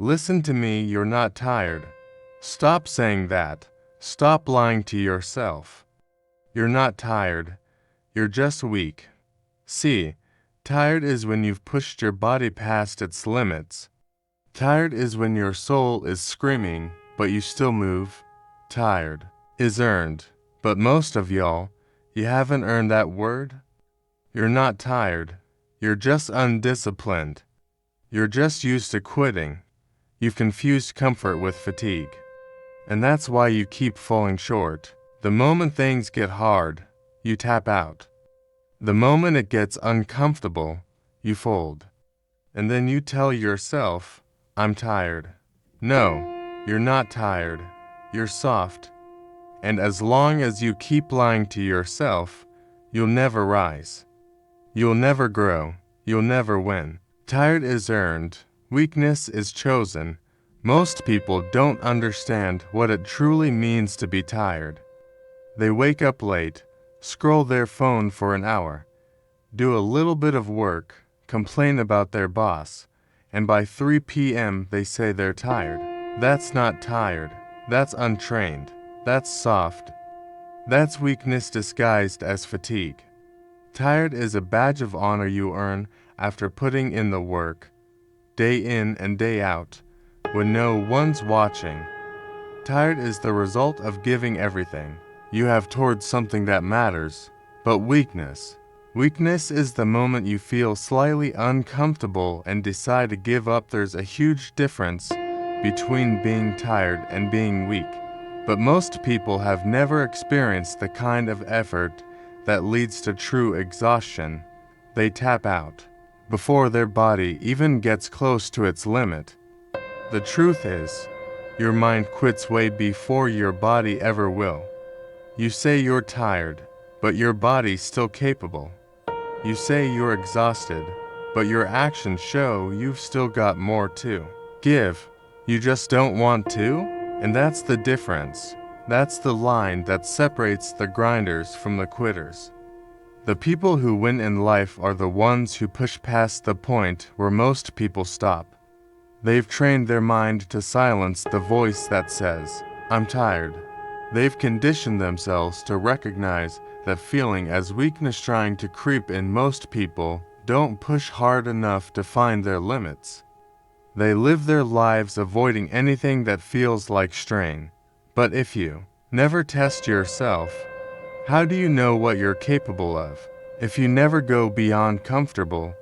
Listen to me, you're not tired. Stop saying that. Stop lying to yourself. You're not tired. You're just weak. See, tired is when you've pushed your body past its limits. Tired is when your soul is screaming, but you still move. Tired is earned, but most of y'all, you haven't earned that word. You're not tired. You're just undisciplined. You're just used to quitting. You've confused comfort with fatigue. And that's why you keep falling short. The moment things get hard, you tap out. The moment it gets uncomfortable, you fold. And then you tell yourself, I'm tired. No, you're not tired. You're soft. And as long as you keep lying to yourself, you'll never rise. You'll never grow. You'll never win. Tired is earned. Weakness is chosen. Most people don't understand what it truly means to be tired. They wake up late, scroll their phone for an hour, do a little bit of work, complain about their boss, and by 3 p.m. they say they're tired. That's not tired. That's untrained. That's soft. That's weakness disguised as fatigue. Tired is a badge of honor you earn after putting in the work, day in and day out, when no one's watching. Tired is the result of giving everything you have towards something that matters. But weakness is the moment you feel slightly uncomfortable and decide to give up. There's a huge difference between being tired and being weak. But most people have never experienced the kind of effort that leads to true exhaustion. They tap out before their body even gets close to its limit. The truth is, your mind quits way before your body ever will. You say you're tired, but your body's still capable. You say you're exhausted, but your actions show you've still got more to give. You just don't want to? And that's the difference. That's the line that separates the grinders from the quitters. The people who win in life are the ones who push past the point where most people stop. They've trained their mind to silence the voice that says, I'm tired. They've conditioned themselves to recognize that feeling as weakness trying to creep in. Most people don't push hard enough to find their limits. They live their lives avoiding anything that feels like strain. But if you never test yourself, how do you know what you're capable of? If you never go beyond comfortable,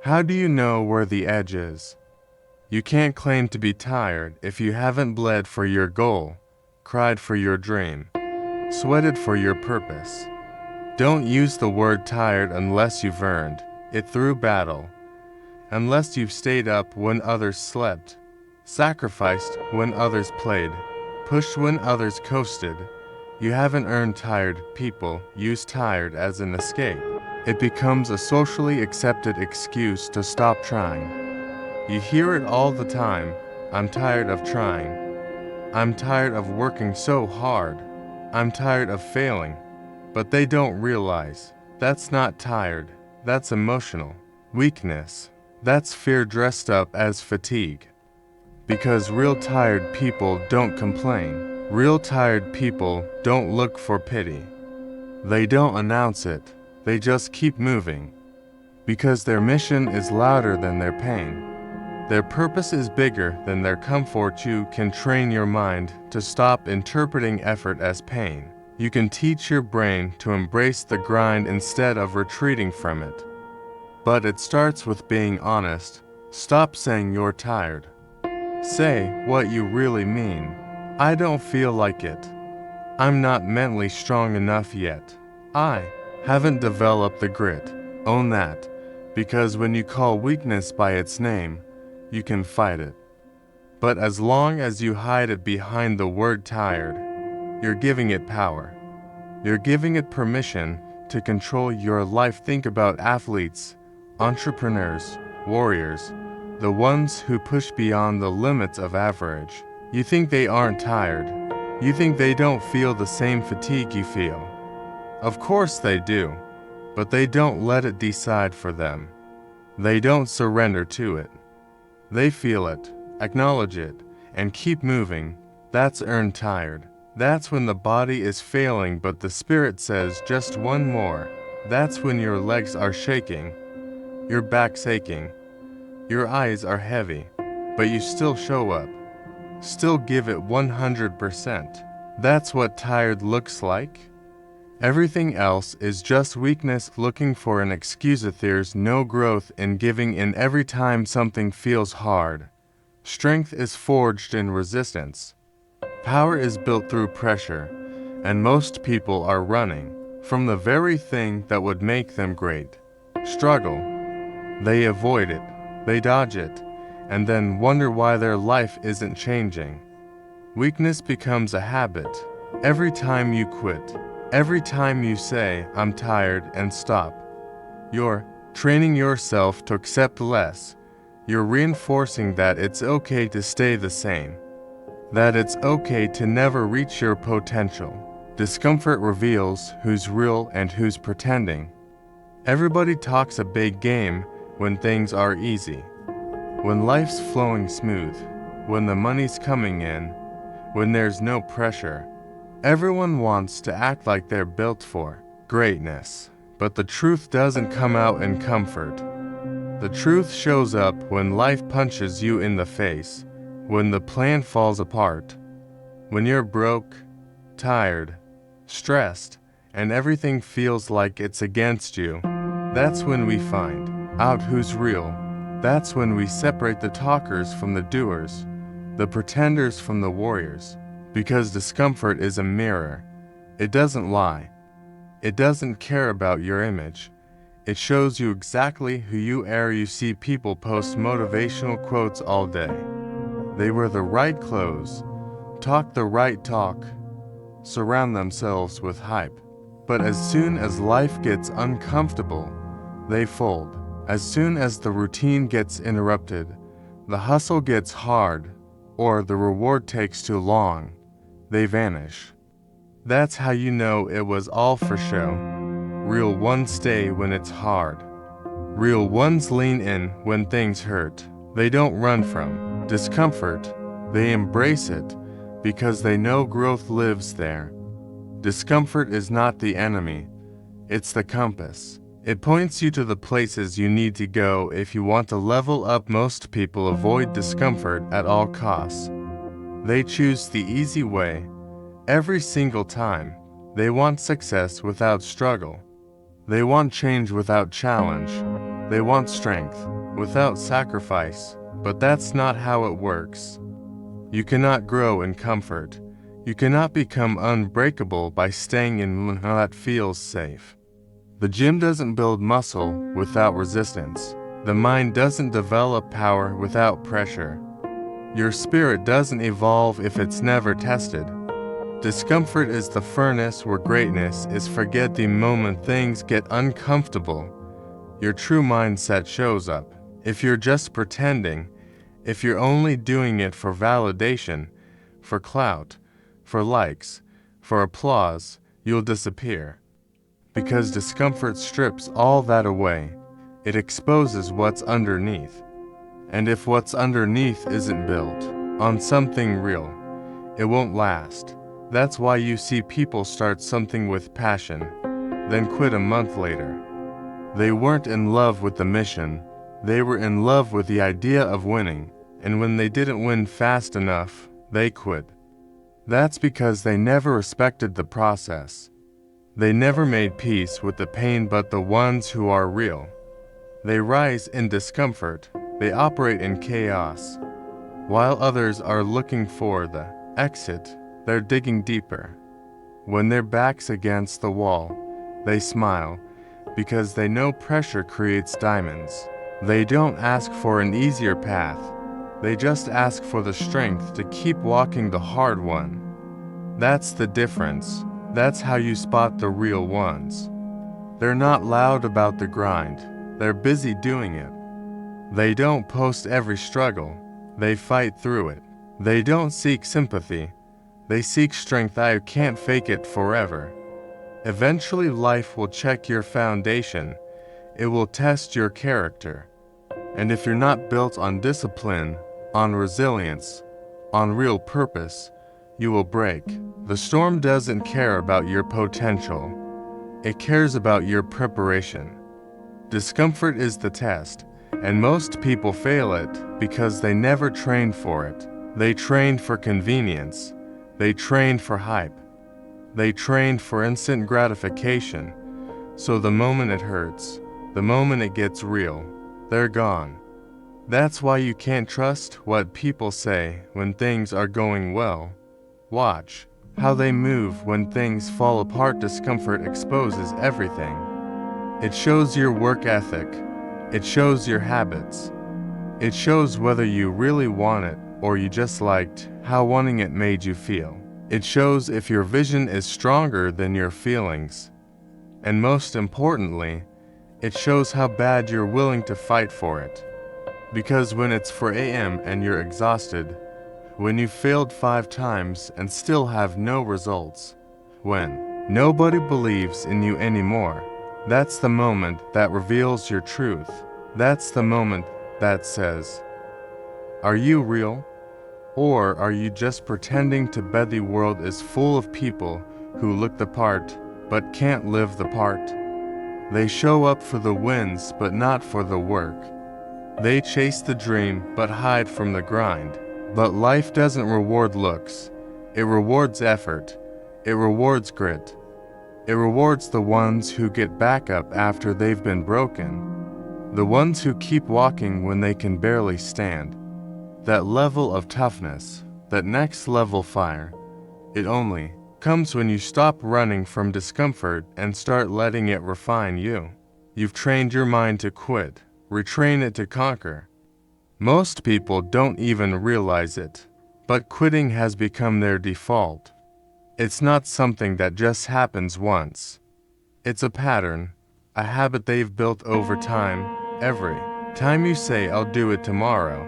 how do you know where the edge is? You can't claim to be tired if you haven't bled for your goal, cried for your dream, sweated for your purpose. Don't use the word tired unless you've earned it through battle, unless you've stayed up when others slept, sacrificed when others played, pushed when others coasted. You haven't earned tired. People use tired as an escape. It becomes a socially accepted excuse to stop trying. You hear it all the time. I'm tired of trying. I'm tired of working so hard. I'm tired of failing. But they don't realize that's not tired. That's emotional weakness. That's fear dressed up as fatigue. Because real tired people don't complain. Real tired people don't look for pity. They don't announce it. They just keep moving. Because their mission is louder than their pain. Their purpose is bigger than their comfort. You can train your mind to stop interpreting effort as pain. You can teach your brain to embrace the grind instead of retreating from it. But it starts with being honest. Stop saying you're tired. Say what you really mean. I don't feel like it. I'm not mentally strong enough yet. I haven't developed the grit. Own that. Because when you call weakness by its name, you can fight it. But as long as you hide it behind the word tired, you're giving it power. You're giving it permission to control your life. Think about athletes, entrepreneurs, warriors, the ones who push beyond the limits of average. You think they aren't tired. You think they don't feel the same fatigue you feel. Of course they do, but they don't let it decide for them. They don't surrender to it. They feel it, acknowledge it, and keep moving. That's earned tired. That's when the body is failing but the spirit says just one more. That's when your legs are shaking, your back's aching, your eyes are heavy, but you still show up. Still give it 100%. That's what tired looks like. Everything else is just weakness looking for an excuse. There's no growth in giving in every time something feels hard. Strength is forged in resistance. Power is built through pressure, and most people are running from the very thing that would make them great. Struggle. They avoid it, they dodge it, and then wonder why their life isn't changing. Weakness becomes a habit. Every time you quit, every time you say, "I'm tired," and stop, you're training yourself to accept less. You're reinforcing that it's okay to stay the same, that it's okay to never reach your potential. Discomfort reveals who's real and who's pretending. Everybody talks a big game when things are easy, when life's flowing smooth, when the money's coming in, when there's no pressure. Everyone wants to act like they're built for greatness, but the truth doesn't come out in comfort. The truth shows up when life punches you in the face, when the plan falls apart, when you're broke, tired, stressed, and everything feels like it's against you. That's when we find out who's real. That's when we separate the talkers from the doers, the pretenders from the warriors. Because discomfort is a mirror. It doesn't lie. It doesn't care about your image. It shows you exactly who you are. You see people post motivational quotes all day. They wear the right clothes, talk the right talk, surround themselves with hype. But as soon as life gets uncomfortable, they fold. As soon as the routine gets interrupted, the hustle gets hard, or the reward takes too long, they vanish. That's how you know it was all for show. Real ones stay when it's hard. Real ones lean in when things hurt. They don't run from discomfort. They embrace it because they know growth lives there. Discomfort is not the enemy. It's the compass. It points you to the places you need to go if you want to level up. Most people avoid discomfort at all costs. They choose the easy way every single time. They want success without struggle. They want change without challenge. They want strength without sacrifice. But that's not how it works. You cannot grow in comfort. You cannot become unbreakable by staying in that feels safe. The gym doesn't build muscle without resistance. The mind doesn't develop power without pressure. Your spirit doesn't evolve if it's never tested. Discomfort is the furnace where greatness is. Forget the moment things get uncomfortable. Your true mindset shows up. If you're just pretending, if you're only doing it for validation, for clout, for likes, for applause, you'll disappear. Because discomfort strips all that away. It exposes what's underneath. And if what's underneath isn't built on something real, it won't last. That's why you see people start something with passion, then quit a month later. They weren't in love with the mission. They were in love with the idea of winning. And when they didn't win fast enough, they quit. That's because they never respected the process. They never made peace with the pain. But the ones who are real, they rise in discomfort. They operate in chaos. While others are looking for the exit, they're digging deeper. When their back's against the wall, they smile because they know pressure creates diamonds. They don't ask for an easier path. They just ask for the strength to keep walking the hard one. That's the difference. That's how you spot the real ones. They're not loud about the grind. They're busy doing it. They don't post every struggle. They fight through it. They don't seek sympathy. They seek strength. I can't fake it forever. Eventually life will check your foundation. It will test your character. And if you're not built on discipline, on resilience, on real purpose, you will break. The storm doesn't care about your potential. It cares about your preparation. Discomfort is the test, and most people fail it because they never trained for it. They trained for convenience. They trained for hype. They trained for instant gratification. So the moment it hurts, the moment it gets real, they're gone. That's why you can't trust what people say when things are going well. Watch how they move when things fall apart. Discomfort exposes everything. It shows your work ethic. It shows your habits. It shows whether you really want it or you just liked how wanting it made you feel. It shows if your vision is stronger than your feelings. And most importantly, it shows how bad you're willing to fight for it. Because when it's 4 a.m. and you're exhausted, when you failed 5 times and still have no results, when nobody believes in you anymore, that's the moment that reveals your truth. That's the moment that says, are you real? Or are you just pretending to bet the world is full of people who look the part but can't live the part? They show up for the wins but not for the work. They chase the dream but hide from the grind. But life doesn't reward looks. It rewards effort. It rewards grit. It rewards the ones who get back up after they've been broken. The ones who keep walking when they can barely stand. That level of toughness, that next level fire, it only comes when you stop running from discomfort and start letting it refine you. You've trained your mind to quit. Retrain it to conquer. Most people don't even realize it, but quitting has become their default. It's not something that just happens once. It's a pattern, a habit they've built over time. Every time you say, I'll do it tomorrow,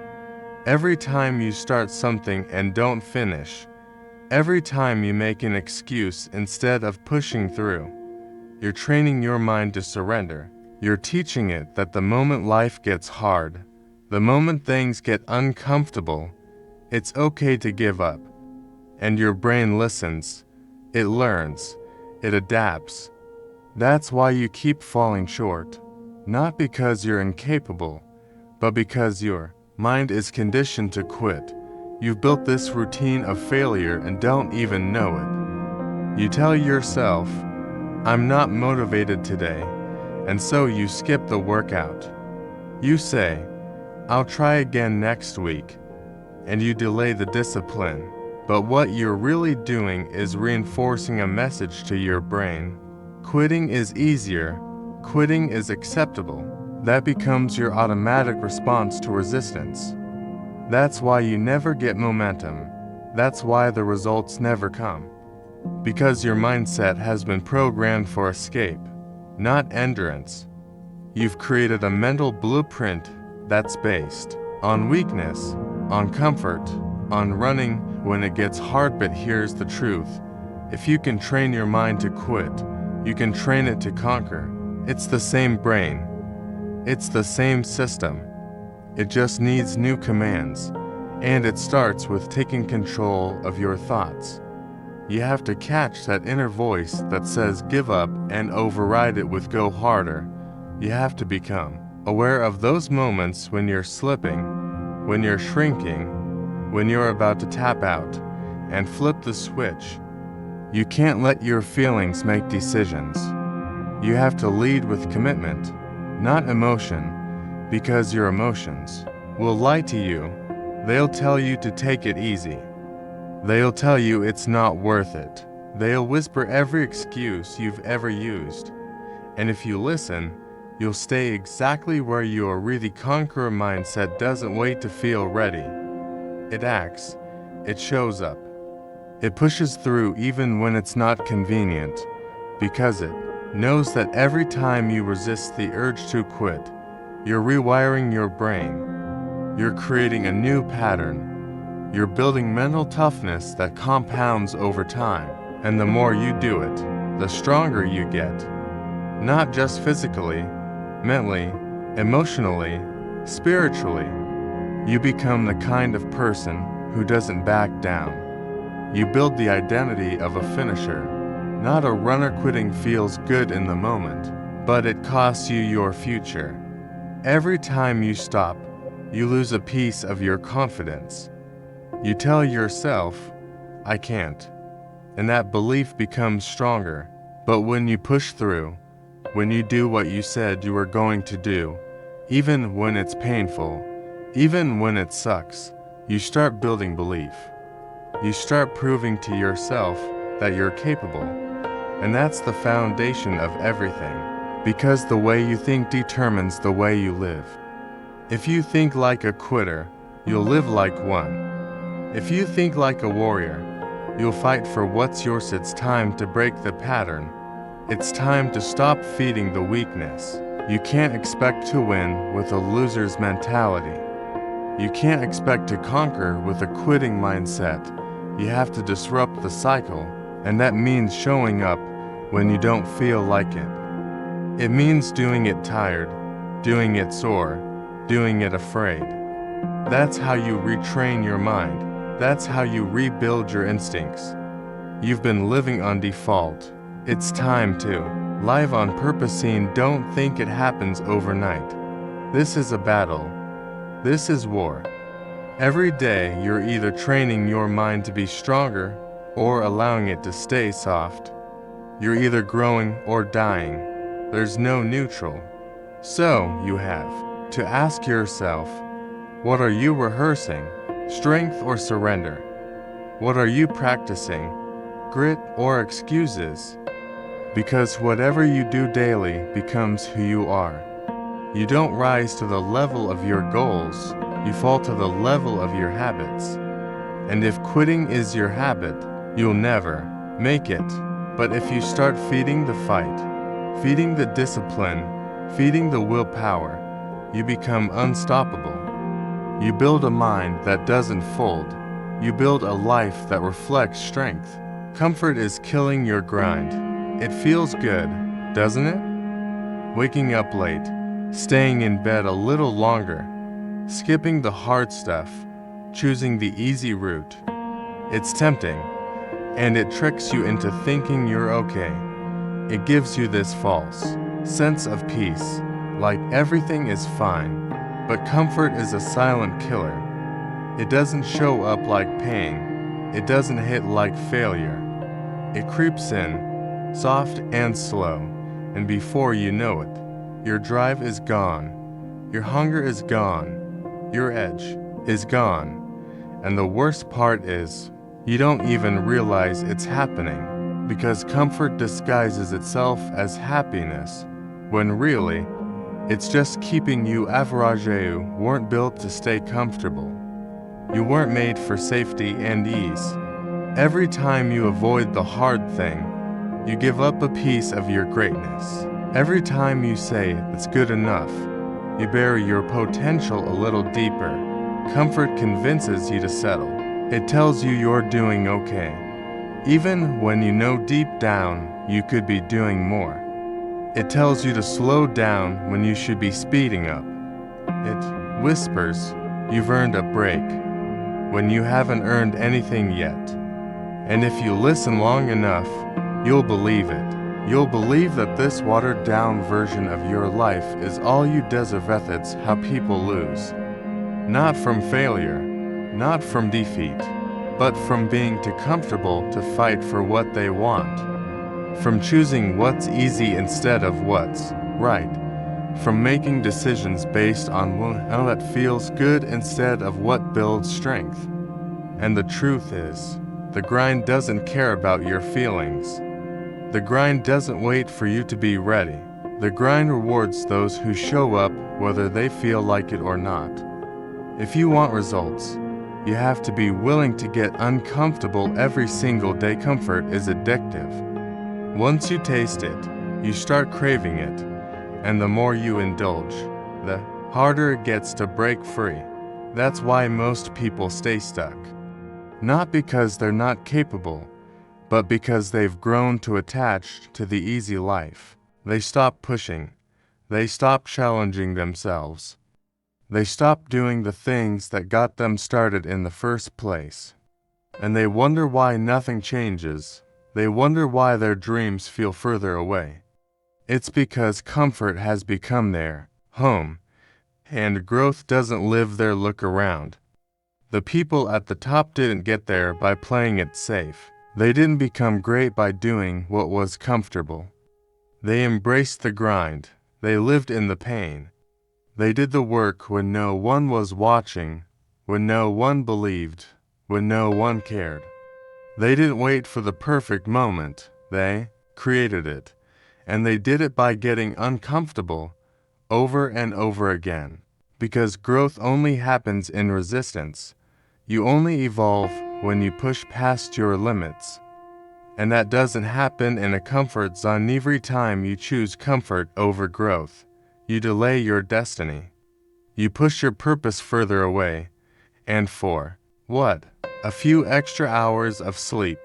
every time you start something and don't finish, every time you make an excuse instead of pushing through, you're training your mind to surrender. You're teaching it that the moment life gets hard, the moment things get uncomfortable, it's okay to give up. And your brain listens, it learns, it adapts. That's why you keep falling short. Not because you're incapable, but because your mind is conditioned to quit. You've built this routine of failure and don't even know it. You tell yourself, I'm not motivated today. And so you skip the workout. You say, I'll try again next week, and you delay the discipline. But what you're really doing is reinforcing a message to your brain. Quitting is easier. Quitting is acceptable. That becomes your automatic response to resistance. That's why you never get momentum. That's why the results never come. Because your mindset has been programmed for escape, not endurance. You've created a mental blueprint that's based on weakness, on comfort, on running when it gets hard. But here's the truth. If you can train your mind to quit, you can train it to conquer. It's the same brain. It's the same system. It just needs new commands. And it starts with taking control of your thoughts. You have to catch that inner voice that says give up and override it with go harder. You have to become aware of those moments when you're slipping, when you're shrinking, when you're about to tap out, and flip the switch. You can't let your feelings make decisions. You have to lead with commitment, not emotion, because your emotions will lie to you. They'll tell you to take it easy. They'll tell you it's not worth it. They'll whisper every excuse you've ever used. And if you listen, you'll stay exactly where your really conqueror mindset doesn't wait to feel ready. It acts. It shows up. It pushes through even when it's not convenient, because it knows that every time you resist the urge to quit, you're rewiring your brain. You're creating a new pattern. You're building mental toughness that compounds over time, and the more you do it, the stronger you get. Not just physically, mentally, emotionally, spiritually. You become the kind of person who doesn't back down. You build the identity of a finisher, not a runner. Quitting feels good in the moment, but it costs you your future. Every time you stop, you lose a piece of your confidence. You tell yourself, I can't, and that belief becomes stronger. But when you push through, when you do what you said you were going to do, even when it's painful, even when it sucks, you start building belief. You start proving to yourself that you're capable. And that's the foundation of everything, because the way you think determines the way you live. If you think like a quitter, you'll live like one. If you think like a warrior, you'll fight for what's yours. It's time to break the pattern. It's time to stop feeding the weakness. You can't expect to win with a loser's mentality. You can't expect to conquer with a quitting mindset. You have to disrupt the cycle, and that means showing up when you don't feel like it. It means doing it tired, doing it sore, doing it afraid. That's how you retrain your mind. That's how you rebuild your instincts. You've been living on default. It's time to live on purpose. Don't think it happens overnight. This is a battle. This is war. Every day you're either training your mind to be stronger or allowing it to stay soft. You're either growing or dying. There's no neutral. So you have to ask yourself, what are you rehearsing? Strength or surrender? What are you practicing? Grit or excuses? Because whatever you do daily becomes who you are. You don't rise to the level of your goals, you fall to the level of your habits. And if quitting is your habit, you'll never make it. But if you start feeding the fight, feeding the discipline, feeding the willpower, you become unstoppable. You build a mind that doesn't fold. You build a life that reflects strength. Comfort is killing your grind. It feels good, doesn't it? Waking up late, staying in bed a little longer, skipping the hard stuff, choosing the easy route. It's tempting, and it tricks you into thinking you're okay. It gives you this false sense of peace, like everything is fine. But comfort is a silent killer. It doesn't show up like pain. It doesn't hit like failure. It creeps in, soft and slow, and before you know it, your drive is gone, your hunger is gone, your edge is gone, and the worst part is, you don't even realize it's happening, because comfort disguises itself as happiness, when really, it's just keeping you average. You weren't built to stay comfortable. You weren't made for safety and ease. Every time you avoid the hard thing, you give up a piece of your greatness. Every time you say it's good enough, you bury your potential a little deeper. Comfort convinces you to settle. It tells you you're doing okay, even when you know deep down you could be doing more. It tells you to slow down when you should be speeding up. It whispers you've earned a break when you haven't earned anything yet. And if you listen long enough, you'll believe it. You'll believe that this watered-down version of your life is all you deserve. It's how people lose. Not from failure, not from defeat, but from being too comfortable to fight for what they want. From choosing what's easy instead of what's right. From making decisions based on how that feels good instead of what builds strength. And the truth is, the grind doesn't care about your feelings. The grind doesn't wait for you to be ready. The grind rewards those who show up whether they feel like it or not. If you want results, you have to be willing to get uncomfortable every single day. Comfort is addictive. Once you taste it, you start craving it, and the more you indulge, the harder it gets to break free. That's why most people stay stuck. Not because they're not capable, but because they've grown too attached to the easy life. They stop pushing. They stop challenging themselves. They stop doing the things that got them started in the first place. And they wonder why nothing changes. They wonder why their dreams feel further away. It's because comfort has become their home, and growth doesn't live there. Look around. The people at the top didn't get there by playing it safe. They didn't become great by doing what was comfortable. They embraced the grind. They lived in the pain. They did the work when no one was watching, when no one believed, when no one cared. They didn't wait for the perfect moment. They created it. And they did it by getting uncomfortable over and over again. Because growth only happens in resistance. You only evolve when you push past your limits. And that doesn't happen in a comfort zone. Every time you choose comfort over growth, you delay your destiny. You push your purpose further away. And for what? A few extra hours of sleep.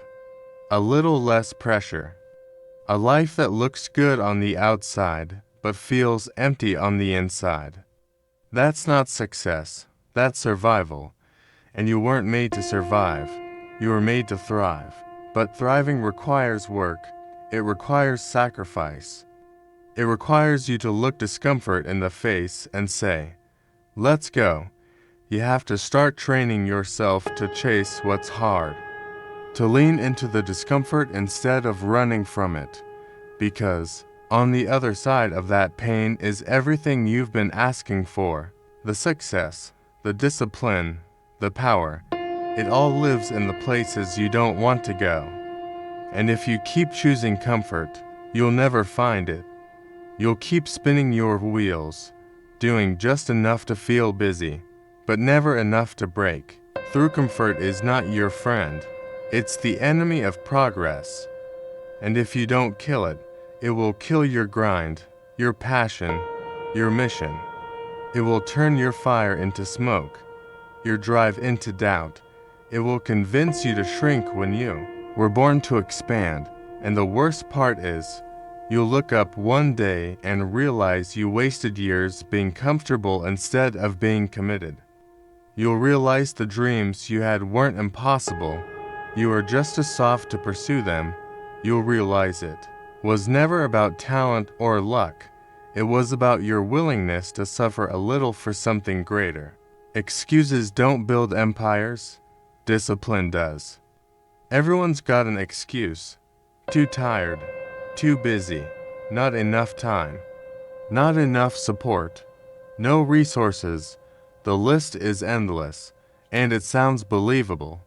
A little less pressure. A life that looks good on the outside, but feels empty on the inside. That's not success. That's survival. And you weren't made to survive. You were made to thrive. But thriving requires work. It requires sacrifice. It requires you to look discomfort in the face and say, "Let's go." You have to start training yourself to chase what's hard. To lean into the discomfort instead of running from it. Because on the other side of that pain is everything you've been asking for. The success, the discipline, the power. It all lives in the places you don't want to go. And if you keep choosing comfort, you'll never find it. You'll keep spinning your wheels, doing just enough to feel busy, but never enough to break. True comfort is not your friend. It's the enemy of progress. And if you don't kill it, it will kill your grind, your passion, your mission. It will turn your fire into smoke, your drive into doubt. It will convince you to shrink when you were born to expand. And the worst part is, you'll look up one day and realize you wasted years being comfortable instead of being committed. You'll realize the dreams you had weren't impossible. You were just too soft to pursue them. You'll realize it was never about talent or luck. It was about your willingness to suffer a little for something greater. Excuses don't build empires. Discipline does. Everyone's got an excuse. Too tired. Too busy. Not enough time. Not enough support. No resources. The list is endless, and it sounds believable.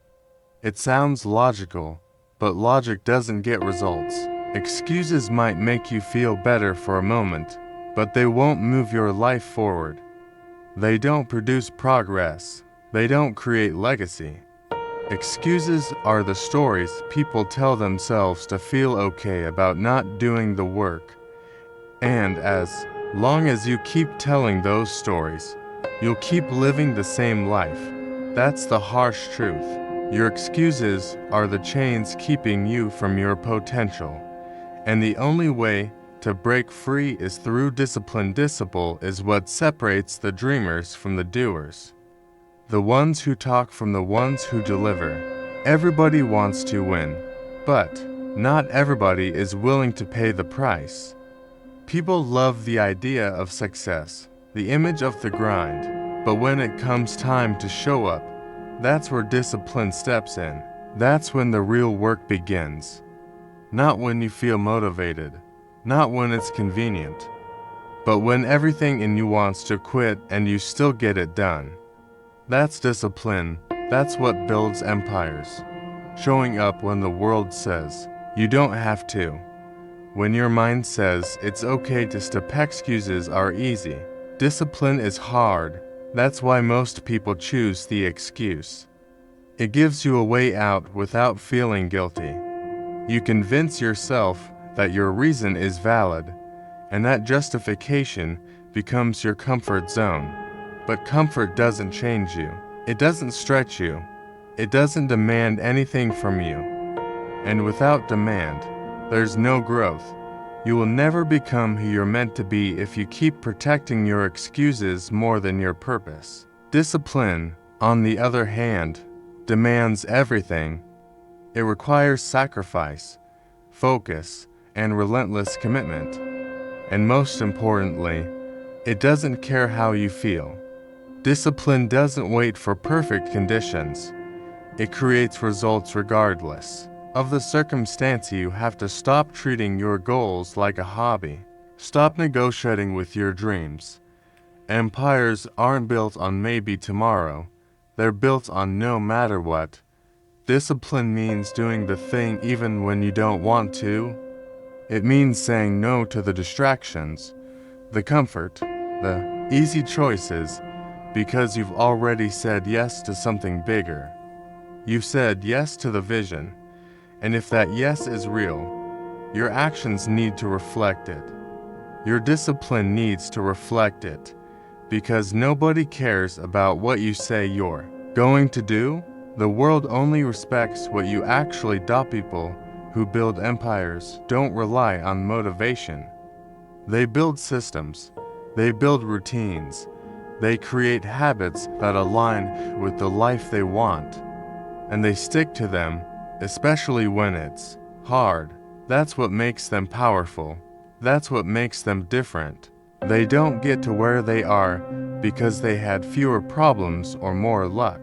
It sounds logical, but logic doesn't get results. Excuses might make you feel better for a moment, but they won't move your life forward. They don't produce progress. They don't create legacy. Excuses are the stories people tell themselves to feel okay about not doing the work. And as long as you keep telling those stories, you'll keep living the same life. That's the harsh truth. Your excuses are the chains keeping you from your potential. And the only way to break free is through discipline. Discipline is what separates the dreamers from the doers. The ones who talk from the ones who deliver. Everybody wants to win, but not everybody is willing to pay the price. People love the idea of success, the image of the grind, but when it comes time to show up, that's where discipline steps in. That's when the real work begins. Not when you feel motivated, not when it's convenient, but when everything in you wants to quit and you still get it done. That's discipline. That's what builds empires. Showing up when the world says, you don't have to. When your mind says it's okay to stop. Excuses are easy. Discipline is hard. That's why most people choose the excuse. It gives you a way out without feeling guilty. You convince yourself that your reason is valid, and that justification becomes your comfort zone. But comfort doesn't change you. It doesn't stretch you. It doesn't demand anything from you. And without demand, there's no growth. You will never become who you're meant to be if you keep protecting your excuses more than your purpose. Discipline, on the other hand, demands everything. It requires sacrifice, focus, and relentless commitment. And most importantly, it doesn't care how you feel. Discipline doesn't wait for perfect conditions. It creates results regardless of the circumstance. You have to stop treating your goals like a hobby. Stop negotiating with your dreams. Empires aren't built on maybe tomorrow. They're built on no matter what. Discipline means doing the thing even when you don't want to. It means saying no to the distractions, the comfort, the easy choices, because you've already said yes to something bigger. You've said yes to the vision, and if that yes is real, your actions need to reflect it. Your discipline needs to reflect it, because nobody cares about what you say you're going to do. The world only respects what you actually do. People who build empires don't rely on motivation. They build systems, they build routines, they create habits that align with the life they want, and they stick to them, especially when it's hard. That's what makes them powerful. That's what makes them different. They don't get to where they are because they had fewer problems or more luck.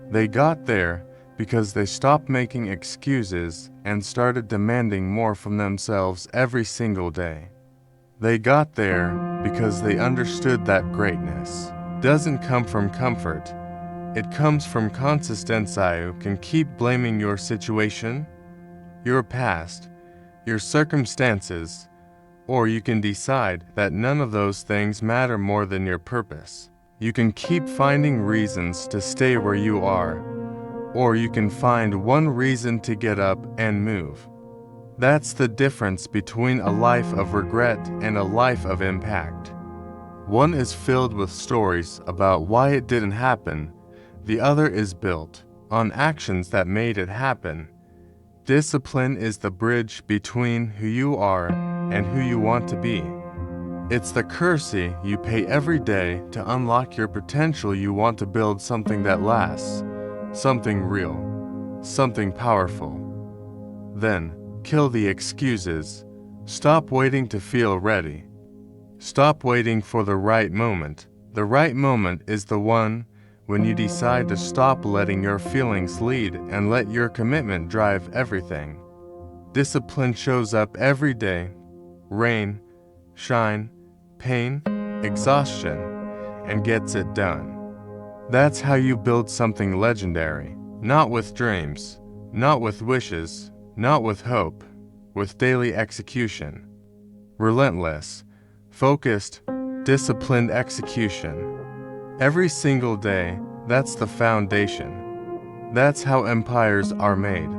They got there because they stopped making excuses and started demanding more from themselves every single day. They got there because they understood that greatness doesn't come from comfort. It comes from consistency. You can keep blaming your situation, your past, your circumstances, or you can decide that none of those things matter more than your purpose. You can keep finding reasons to stay where you are, or you can find one reason to get up and move. That's the difference between a life of regret and a life of impact. One is filled with stories about why it didn't happen. The other is built on actions that made it happen. Discipline is the bridge between who you are and who you want to be. It's the currency you pay every day to unlock your potential. You want to build something that lasts, something real, something powerful. Then, kill the excuses. Stop waiting to feel ready. Stop waiting for the right moment. The right moment is the one when you decide to stop letting your feelings lead and let your commitment drive everything. Discipline shows up every day. Rain, shine, pain, exhaustion, and gets it done. That's how you build something legendary. Not with dreams, not with wishes, not with hope, with daily execution. Relentless, focused, disciplined execution. Every single day, that's the foundation. That's how empires are made.